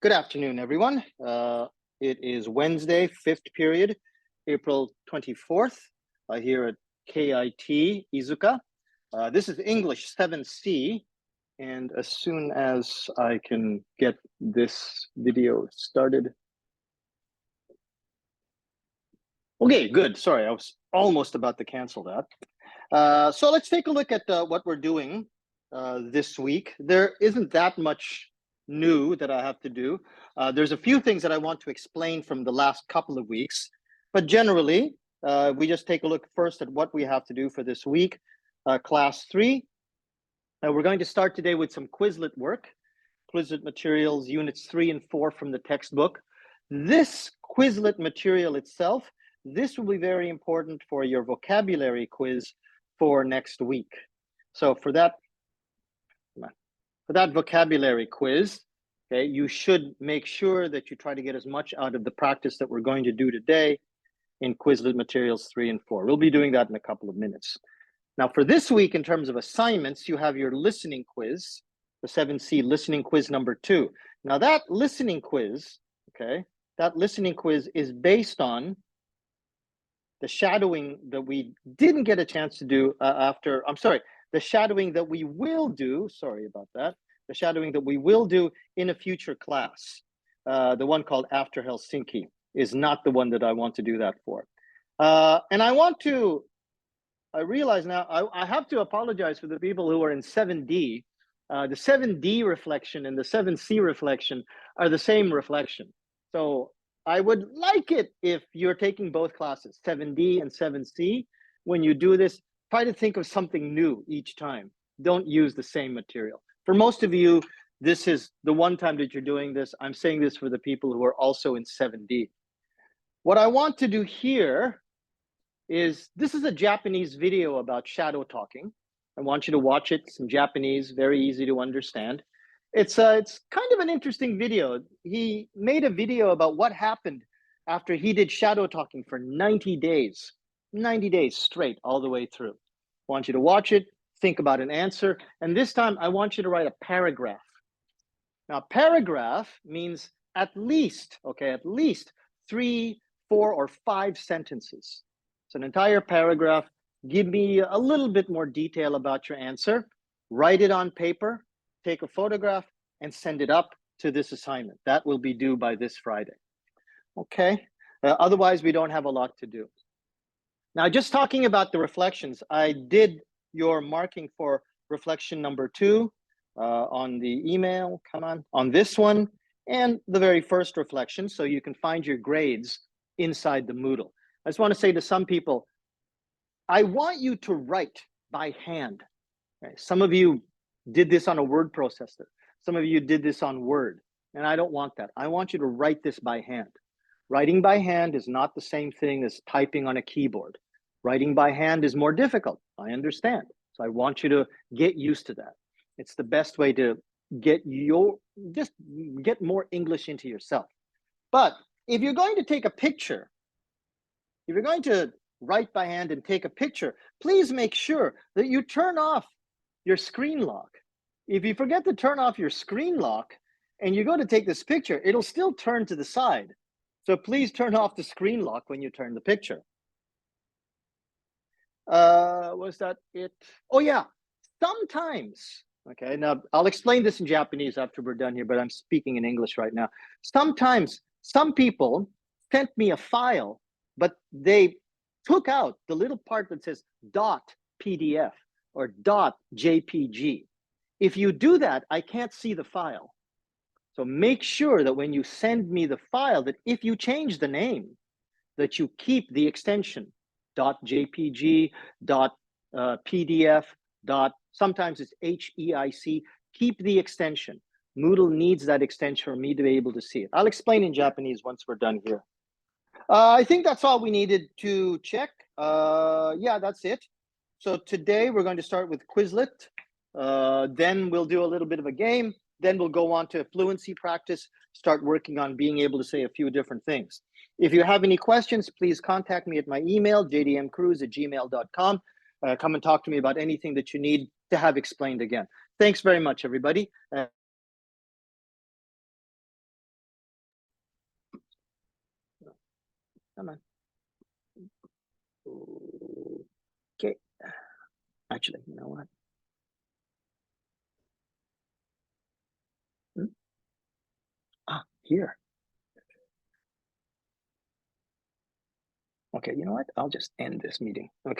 Good afternoon, everyone. It is Wednesday, fifth period, April 24th, here at KIT Iizuka. This is English 7C, and as soon as I can get this video started. Okay, good. Sorry, I was almost about to cancel that. So let's take a look at what we're doing this week. There isn't that much new that I have to do. There's a few things that I want to explain from the last couple of weeks, but generally, we just take a look first at what we have to do for this week. Class 3, we're going to start today with some Quizlet work, Quizlet materials, units 3 and 4 from the textbook. This Quizlet material itself, this will be very important for your vocabulary quiz for next week. So for that vocabulary quiz, okay, you should make sure that you try to get as much out of the practice that we're going to do today in Quizlet materials 3 and 4. We'll be doing that in a couple of minutes. Now for this week, in terms of assignments, you have your listening quiz, the 7C listening quiz number 2. Now that listening quiz, okay, that listening quiz is based on the shadowing that we didn't get a chance to do the shadowing that we will do, the shadowing that we will do in a future class. The one called After Helsinki is not the one that I want to do that for. And I realize now, I have to apologize for the people who are in 7D. The 7D reflection and the 7C reflection are the same reflection. So I would like it if you're taking both classes, 7D and 7C. When you do this, try to think of something new each time. Don't use the same material. For most of you, this is the one time that you're doing this. I'm saying this for the people who are also in 7D. What I want to do here is, this is a Japanese video about shadow talking. I want you to watch it. It's in Japanese, very easy to understand. It's kind of an interesting video. He made a video about what happened after he did shadow talking for 90 days. 90 days straight, all the way through. I want you to watch it, think about an answer, and this time I want you to write a paragraph. Now, paragraph means at least 3, 4, or 5 sentences. It's an entire paragraph. Give me a little bit more detail about your answer. Write it on paper, take a photograph, and send it up to this assignment. That will be due by this Friday. Okay? Otherwise, we don't have a lot to do. Now, just talking about the reflections, I did your marking for reflection number 2 on the email, on this one, and the very first reflection, so you can find your grades inside the Moodle. I just want to say to some people, I want you to write by hand. Okay? Some of you did this on a word processor. Some of you did this on Word, and I don't want that. I want you to write this by hand. Writing by hand is not the same thing as typing on a keyboard. Writing by hand is more difficult, I understand. So I want you to get used to that. It's the best way to get more English into yourself. But if you're going to take a picture, if you're going to write by hand and take a picture, please make sure that you turn off your screen lock. If you forget to turn off your screen lock and you go to take this picture, it'll still turn to the side. So please turn off the screen lock when you turn the picture. Was that it? Oh yeah, sometimes, okay, now I'll explain this in Japanese after we're done here, but I'm speaking in English right now. Sometimes some people sent me a file, but they took out the little part that says .pdf or .jpg. If you do that, I can't see the file. So make sure that when you send me the file, that if you change the name, that you keep the extension .jpg, .pdf, sometimes it's HEIC. Keep the extension. Moodle needs that extension for me to be able to see it. I'll explain in Japanese once we're done here. I think that's all we needed to check. Yeah, that's it. So today we're going to start with Quizlet. Then we'll do a little bit of a game. Then we'll go on to fluency practice, start working on being able to say a few different things. If you have any questions, please contact me at my email, jdmcruz@gmail.com. Come and talk to me about anything that you need to have explained again. Thanks very much, everybody. Come on. Okay. Actually, you know what? Here. Okay, you know what? I'll just end this meeting. Okay.